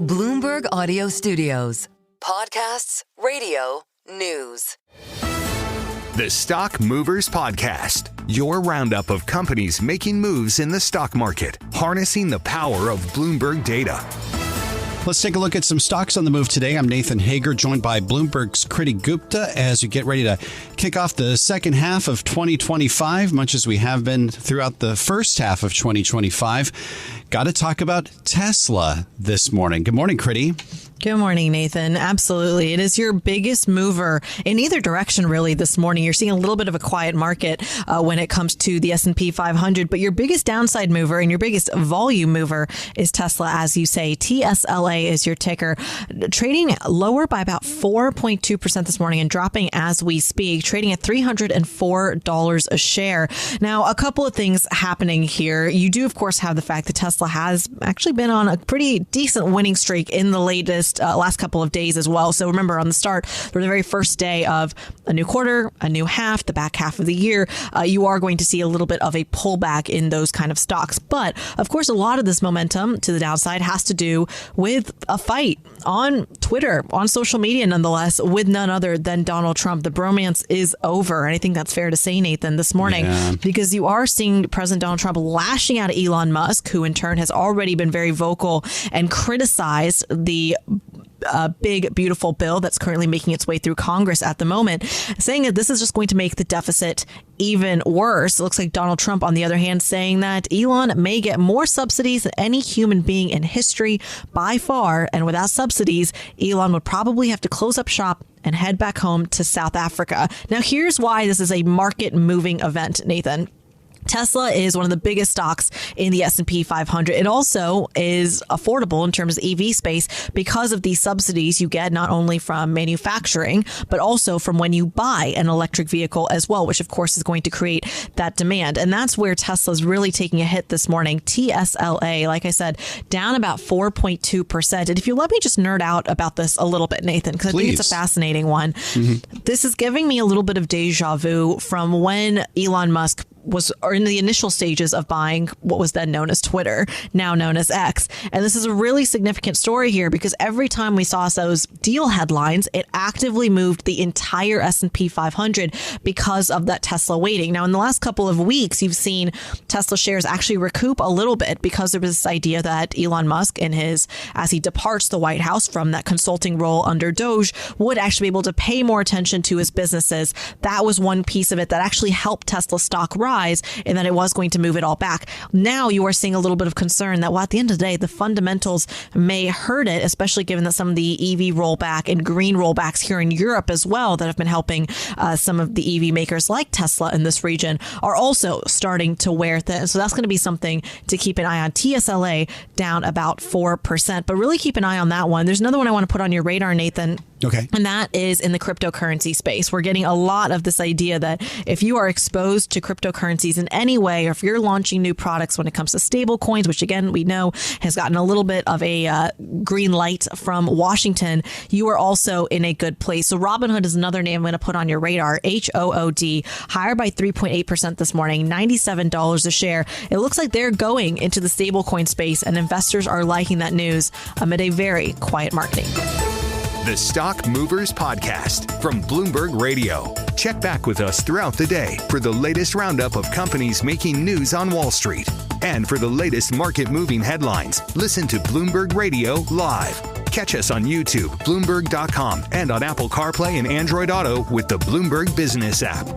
Bloomberg Audio Studios. Podcasts, radio, news. The Stock Movers Podcast, your roundup of companies making moves in the stock market, harnessing the power of Bloomberg data. Let's take a look at some stocks on the move today. I'm Nathan Hager, joined by Bloomberg's Kriti Gupta as we get ready to kick off the second half of 2025, much as we have been throughout the first half of 2025. Got to talk about Tesla this morning. Good morning, Kriti. Good morning, Nathan. Absolutely. It is your biggest mover in either direction, really, this morning. You're seeing a little bit of a quiet market when it comes to the S&P 500, but your biggest downside mover and your biggest volume mover is Tesla, as you say. TSLA is your ticker, trading lower by about 4.2% this morning and dropping as we speak, trading at $304 a share. Now, a couple of things happening here. You do, of course, have the fact that Tesla has actually been on a pretty decent winning streak in the last couple of days as well. So remember, on the start, for the very first day of a new quarter, a new half, the back half of the year, you are going to see a little bit of a pullback in those kind of stocks. But of course, a lot of this momentum to the downside has to do with a fight on Twitter, on social media, nonetheless, with none other than Donald Trump. The bromance is over. And I think that's fair to say, Nathan, this morning, because you are seeing President Donald Trump lashing out at Elon Musk, who in turn has already been very vocal and criticized the big, beautiful bill that's currently making its way through Congress at the moment, saying that this is just going to make the deficit even worse. It looks like Donald Trump, on the other hand, saying that Elon may get more subsidies than any human being in history by far. And without subsidies, Elon would probably have to close up shop and head back home to South Africa. Now, here's why this is a market moving event, Nathan. Tesla is one of the biggest stocks in the S&P 500. It also is affordable in terms of EV space because of the subsidies you get not only from manufacturing, but also from when you buy an electric vehicle as well, which of course is going to create that demand. And that's where Tesla's really taking a hit this morning. TSLA, like I said, down about 4.2%. And if you let me just nerd out about this a little bit, Nathan, because I think it's a fascinating one. This is giving me a little bit of deja vu from when Elon Musk was in the initial stages of buying what was then known as Twitter, now known as X. And this is a really significant story here because every time we saw those deal headlines, it actively moved the entire S&P 500 because of that Tesla weighting. Now, in the last couple of weeks, you've seen Tesla shares actually recoup a little bit because there was this idea that Elon Musk, as he departs the White House from that consulting role under Doge, would actually be able to pay more attention to his businesses. That was one piece of it that actually helped Tesla stock rise, and that it was going to move it all back. Now you are seeing a little bit of concern that, well, at the end of the day, the fundamentals may hurt it, especially given that some of the EV rollback and green rollbacks here in Europe as well that have been helping some of the EV makers like Tesla in this region are also starting to wear thin. So that's going to be something to keep an eye on. TSLA down about 4%, but really keep an eye on that one. There's another one I want to put on your radar, Nathan. Okay. And that is in the cryptocurrency space. We're getting a lot of this idea that if you are exposed to cryptocurrencies in any way, or if you're launching new products when it comes to stable coins, which again, we know has gotten a little bit of a green light from Washington, you are also in a good place. So Robinhood is another name I'm going to put on your radar. HOOD, higher by 3.8% this morning, $97 a share. It looks like they're going into the stablecoin space, and investors are liking that news amid a very quiet marketing. The Stock Movers Podcast from Bloomberg Radio. Check back with us throughout the day for the latest roundup of companies making news on Wall Street. And for the latest market-moving headlines, listen to Bloomberg Radio live. Catch us on YouTube, Bloomberg.com, and on Apple CarPlay and Android Auto with the Bloomberg Business app.